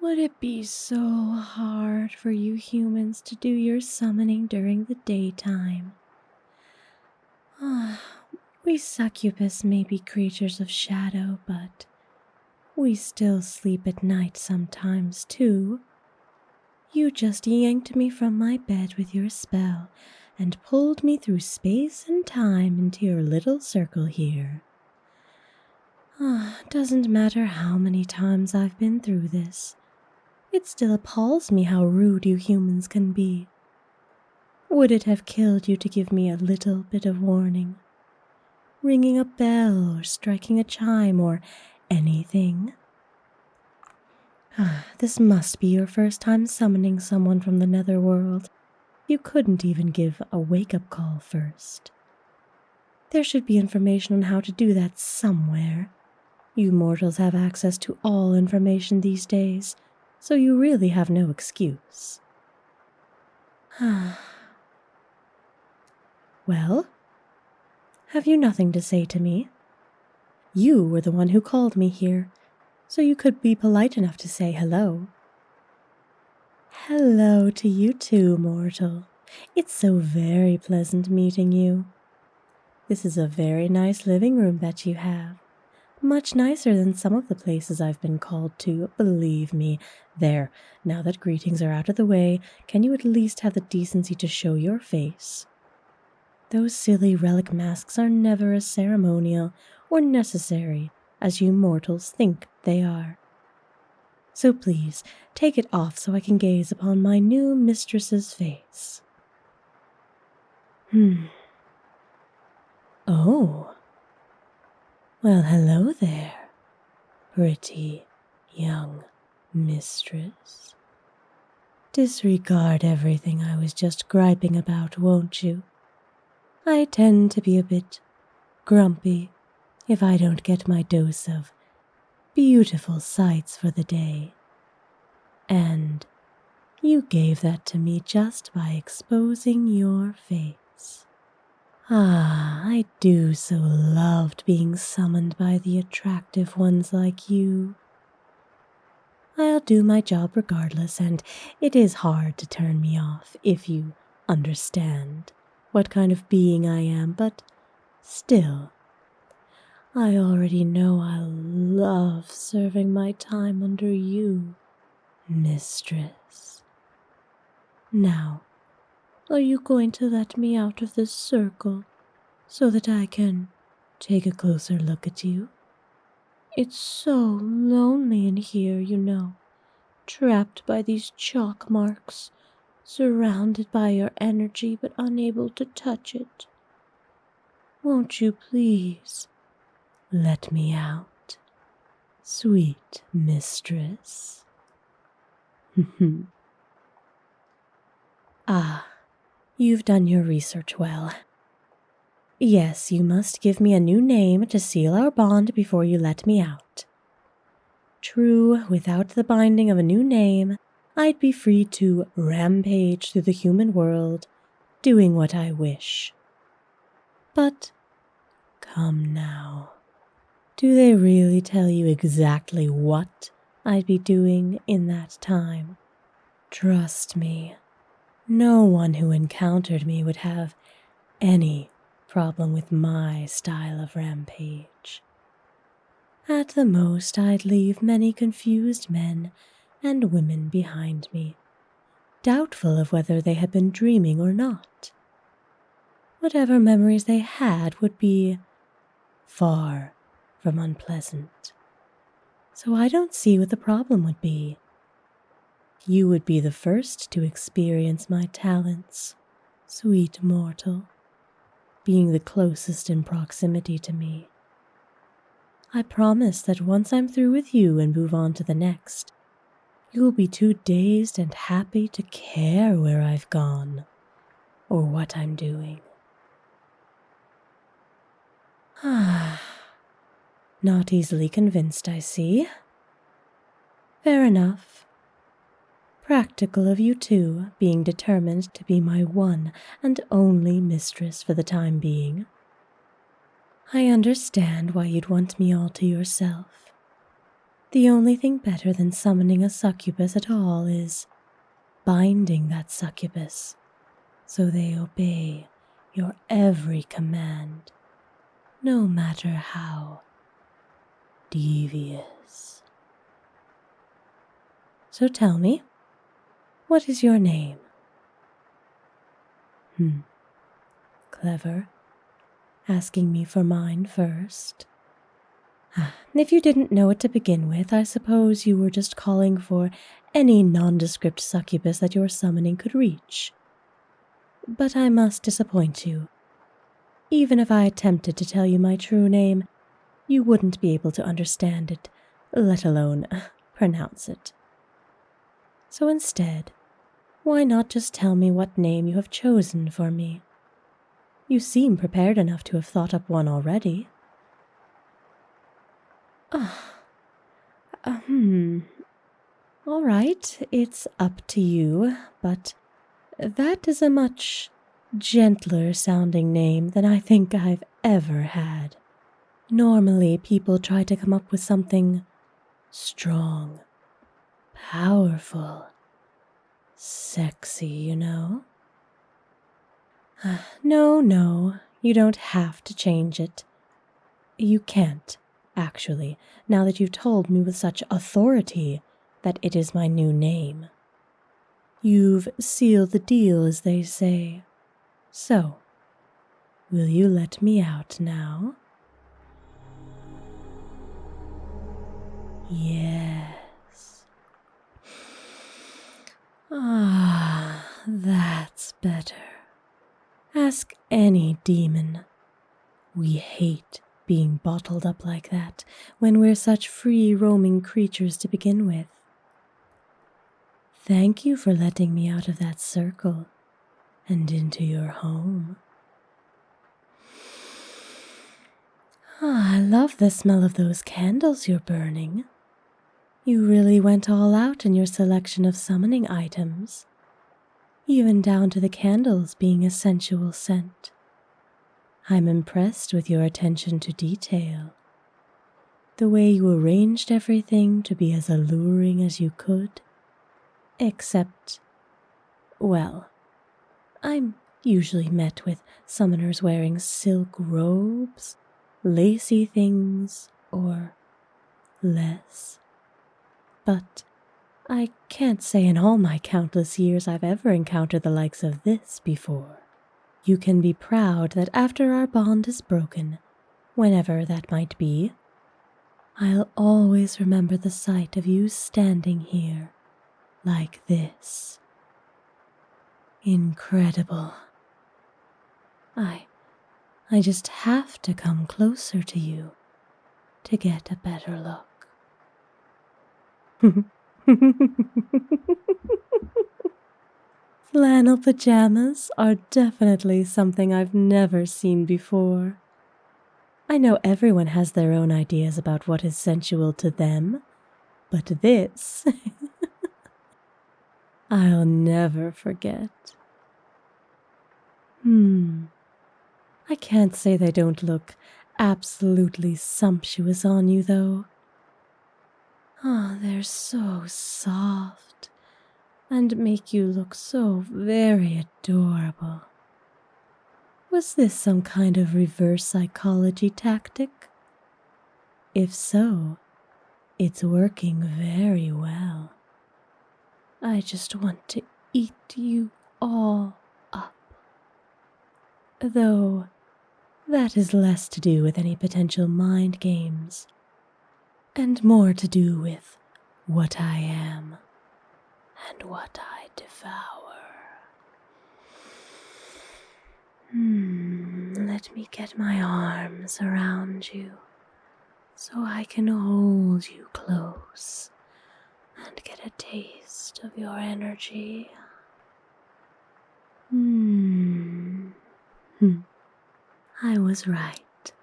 Would it be so hard for you humans to do your summoning during the daytime? We succubus may be creatures of shadow, but we still sleep at night sometimes, too. You just yanked me from my bed with your spell and pulled me through space and time into your little circle here. Doesn't matter how many times I've been through this. It still appalls me how rude you humans can be. Would it have killed you to give me a little bit of warning? Ringing a bell or striking a chime or anything? This must be your first time summoning someone from the netherworld. You couldn't even give a wake-up call first. There should be information on how to do that somewhere. You mortals have access to all information these days, so you really have no excuse. Well, have you nothing to say to me? You were the one who called me here, so you could be polite enough to say hello. Hello to you too, mortal. It's so very pleasant meeting you. This is a very nice living room that you have. Much nicer than some of the places I've been called to, believe me. There, now that greetings are out of the way, can you at least have the decency to show your face? Those silly relic masks are never as ceremonial or necessary as you mortals think they are. So please, take it off so I can gaze upon my new mistress's face. Oh. Well, hello there, pretty young mistress. Disregard everything I was just griping about, won't you? I tend to be a bit grumpy if I don't get my dose of beautiful sights for the day. And you gave that to me just by exposing your face. I do so loved being summoned by the attractive ones like you. I'll do my job regardless, and it is hard to turn me off if you understand what kind of being I am, but still, I already know I love serving my time under you, mistress. Now, are you going to let me out of this circle so that I can take a closer look at you? It's so lonely in here, you know, trapped by these chalk marks, surrounded by your energy but unable to touch it. Won't you please let me out, sweet mistress? You've done your research well. Yes, you must give me a new name to seal our bond before you let me out. True, without the binding of a new name, I'd be free to rampage through the human world, doing what I wish. But come now, do they really tell you exactly what I'd be doing in that time? Trust me, no one who encountered me would have any problem with my style of rampage. At the most, I'd leave many confused men and women behind me, doubtful of whether they had been dreaming or not. Whatever memories they had would be far from unpleasant, so I don't see what the problem would be. You would be the first to experience my talents, sweet mortal, being the closest in proximity to me. I promise that once I'm through with you and move on to the next, you'll be too dazed and happy to care where I've gone or what I'm doing. Not easily convinced, I see. Fair enough. Practical of you too, being determined to be my one and only mistress for the time being. I understand why you'd want me all to yourself. The only thing better than summoning a succubus at all is binding that succubus so they obey your every command, no matter how devious. So tell me, what is your name? Clever. Asking me for mine first. If you didn't know it to begin with, I suppose you were just calling for any nondescript succubus that your summoning could reach. But I must disappoint you. Even if I attempted to tell you my true name, you wouldn't be able to understand it, let alone pronounce it. So instead, why not just tell me what name you have chosen for me? You seem prepared enough to have thought up one already. All right, it's up to you, but that is a much gentler sounding name than I think I've ever had. Normally, people try to come up with something strong, powerful, sexy, you know? No, you don't have to change it. You can't, actually, now that you've told me with such authority that it is my new name. You've sealed the deal, as they say. So, will you let me out now? Yes. That's better. Ask any demon. We hate being bottled up like that when we're such free roaming creatures to begin with. Thank you for letting me out of that circle and into your home. I love the smell of those candles you're burning. You really went all out in your selection of summoning items, even down to the candles being a sensual scent. I'm impressed with your attention to detail. The way you arranged everything to be as alluring as you could. Except, well, I'm usually met with summoners wearing silk robes, lacy things, or less. But I can't say in all my countless years I've ever encountered the likes of this before. You can be proud that after our bond is broken, whenever that might be, I'll always remember the sight of you standing here like this. Incredible. I just have to come closer to you to get a better look. Flannel pajamas are definitely something I've never seen before. I know everyone has their own ideas about what is sensual to them, but this I'll never forget. I can't say they don't look absolutely sumptuous on you, though. They're so soft and make you look so very adorable. Was this some kind of reverse psychology tactic? If so, it's working very well. I just want to eat you all up. Though that is less to do with any potential mind games, and more to do with what I am and what I devour. Let me get my arms around you so I can hold you close and get a taste of your energy. I was right.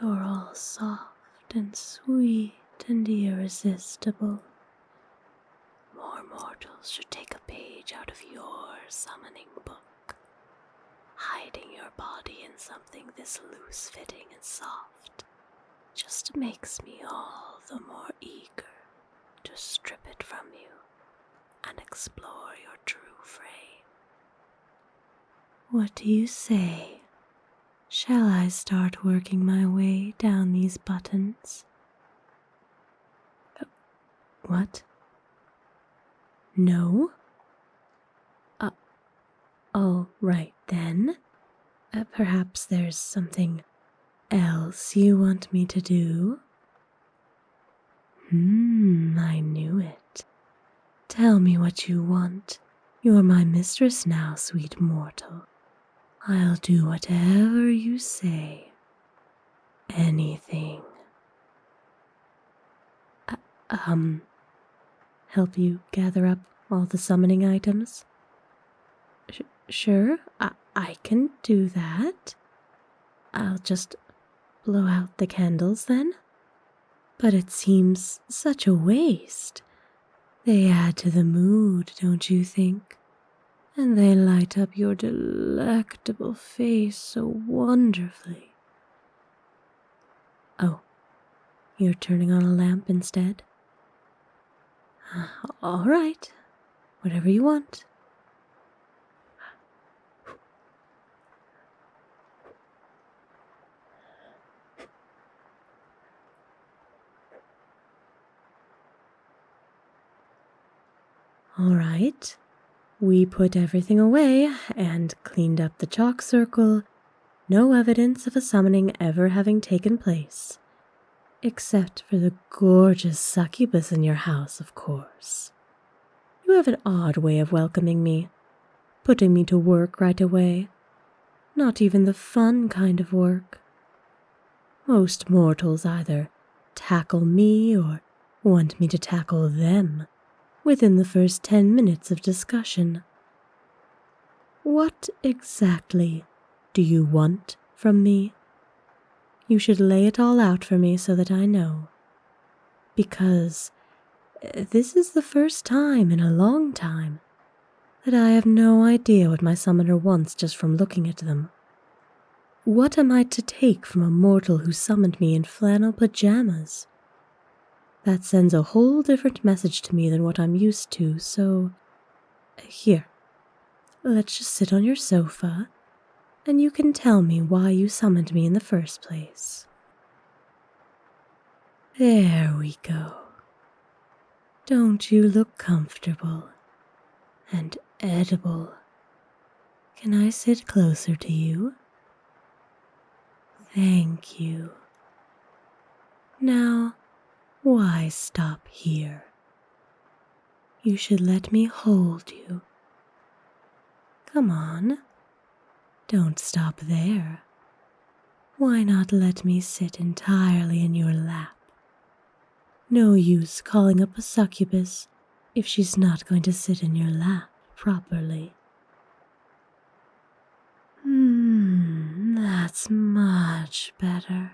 You're all soft and sweet and irresistible. More mortals should take a page out of your summoning book. Hiding your body in something this loose-fitting and soft just makes me all the more eager to strip it from you and explore your true frame. What do you say? Shall I start working my way down these buttons? What? No? All right then. Perhaps there's something else you want me to do? I knew it. Tell me what you want. You're my mistress now, sweet mortal. I'll do whatever you say. Anything. Help you gather up all the summoning items? Sure, I can do that. I'll just blow out the candles then. But it seems such a waste. They add to the mood, don't you think? And they light up your delectable face so wonderfully. Oh, you're turning on a lamp instead? All right, whatever you want. All right, we put everything away and cleaned up the chalk circle. No evidence of a summoning ever having taken place. Except for the gorgeous succubus in your house, of course. You have an odd way of welcoming me, putting me to work right away. Not even the fun kind of work. Most mortals either tackle me or want me to tackle them within the first 10 minutes of discussion. What exactly do you want from me? You should lay it all out for me so that I know. Because this is the first time in a long time that I have no idea what my summoner wants just from looking at them. What am I to take from a mortal who summoned me in flannel pajamas? That sends a whole different message to me than what I'm used to, so here, let's just sit on your sofa, and you can tell me why you summoned me in the first place. There we go. Don't you look comfortable and edible? Can I sit closer to you? Thank you. Now, why stop here? You should let me hold you. Come on. Don't stop there. Why not let me sit entirely in your lap? No use calling up a succubus if she's not going to sit in your lap properly. That's much better.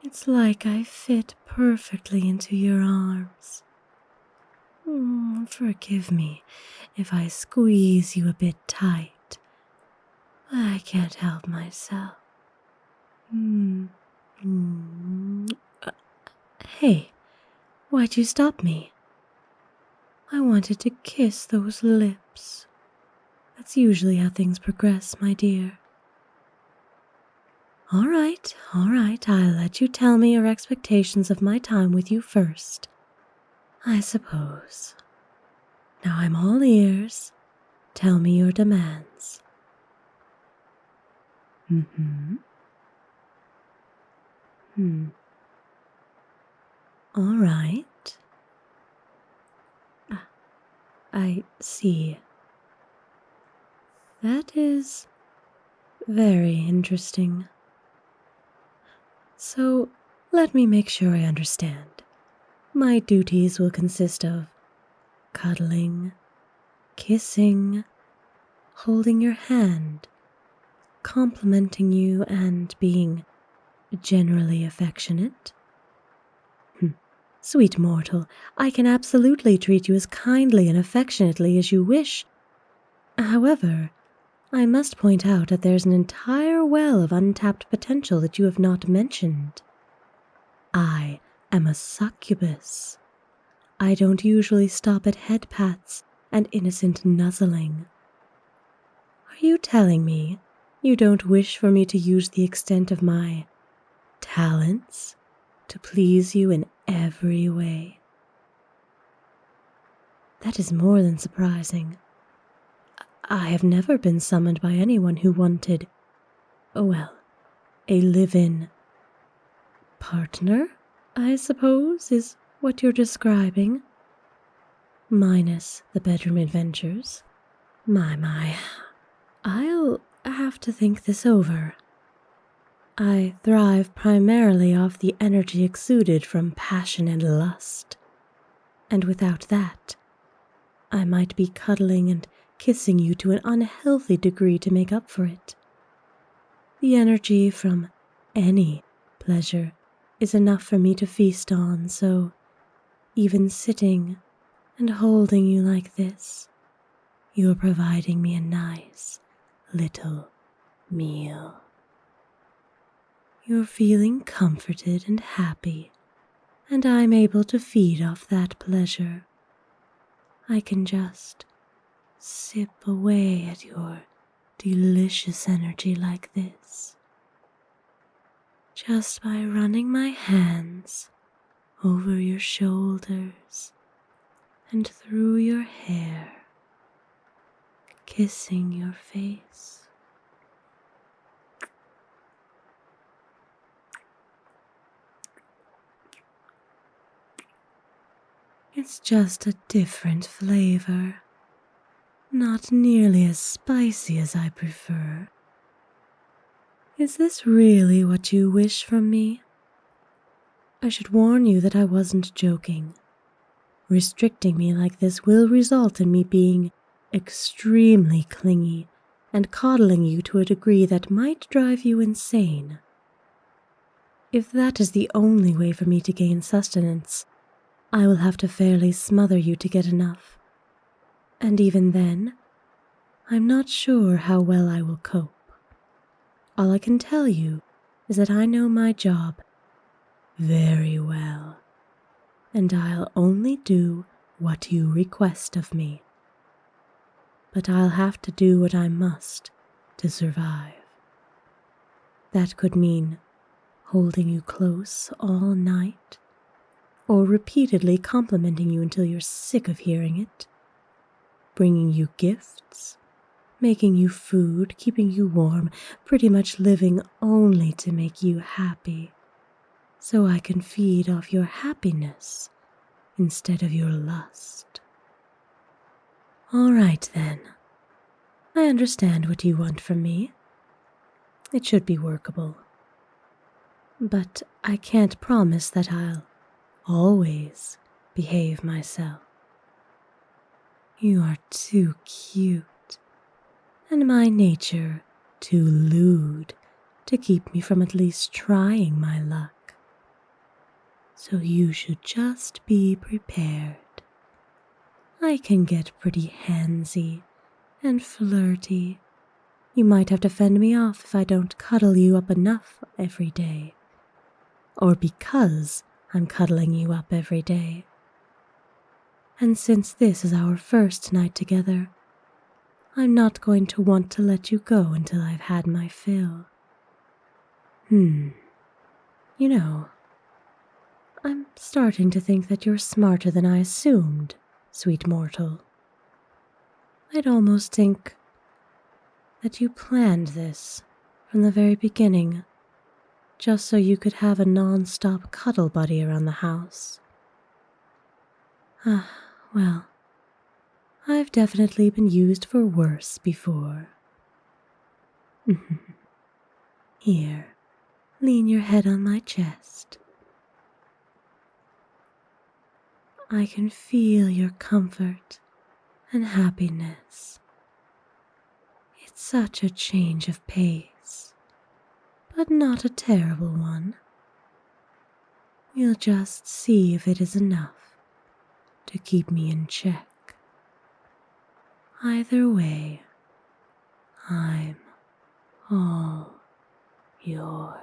It's like I fit perfectly into your arms. Forgive me if I squeeze you a bit tight. I can't help myself. Hey, why'd you stop me? I wanted to kiss those lips. That's usually how things progress, my dear. All right, I'll let you tell me your expectations of my time with you first, I suppose. Now I'm all ears. Tell me your demands. All right. I see. That is very interesting. So, let me make sure I understand. My duties will consist of cuddling, kissing, holding your hand, complimenting you, and being generally affectionate. Sweet mortal, I can absolutely treat you as kindly and affectionately as you wish. However, I must point out that there's an entire well of untapped potential that you have not mentioned. I am a succubus. I don't usually stop at head pats and innocent nuzzling. Are you telling me you don't wish for me to use the extent of my talents to please you in every way? That is more than surprising. I have never been summoned by anyone who wanted, a live-in partner, I suppose, is what you're describing. Minus the bedroom adventures. My. I'll have to think this over. I thrive primarily off the energy exuded from passion and lust. And without that, I might be cuddling and kissing you to an unhealthy degree to make up for it. The energy from any pleasure is enough for me to feast on, so even sitting and holding you like this, you're providing me a nice little meal. You're feeling comforted and happy, and I'm able to feed off that pleasure. I can just sip away at your delicious energy like this, just by running my hands over your shoulders and through your hair, kissing your face. It's just a different flavor, not nearly as spicy as I prefer. Is this really what you wish from me? I should warn you that I wasn't joking. Restricting me like this will result in me being extremely clingy and coddling you to a degree that might drive you insane. If that is the only way for me to gain sustenance, I will have to fairly smother you to get enough. And even then, I'm not sure how well I will cope. All I can tell you is that I know my job very well, and I'll only do what you request of me. But I'll have to do what I must to survive. That could mean holding you close all night, or repeatedly complimenting you until you're sick of hearing it, bringing you gifts, making you food, keeping you warm, pretty much living only to make you happy, so I can feed off your happiness instead of your lust. All right then. I understand what you want from me. It should be workable. But I can't promise that I'll always behave myself. You are too cute, and my nature too lewd to keep me from at least trying my luck. So you should just be prepared. I can get pretty handsy and flirty. You might have to fend me off if I don't cuddle you up enough every day. Or because I'm cuddling you up every day. And since this is our first night together, I'm not going to want to let you go until I've had my fill. You know, I'm starting to think that you're smarter than I assumed, sweet mortal. I'd almost think that you planned this from the very beginning, just so you could have a non-stop cuddle buddy around the house. Well, I've definitely been used for worse before. Here, lean your head on my chest. I can feel your comfort and happiness. It's such a change of pace, but not a terrible one. We'll just see if it is enough to keep me in check. Either way, I'm all yours.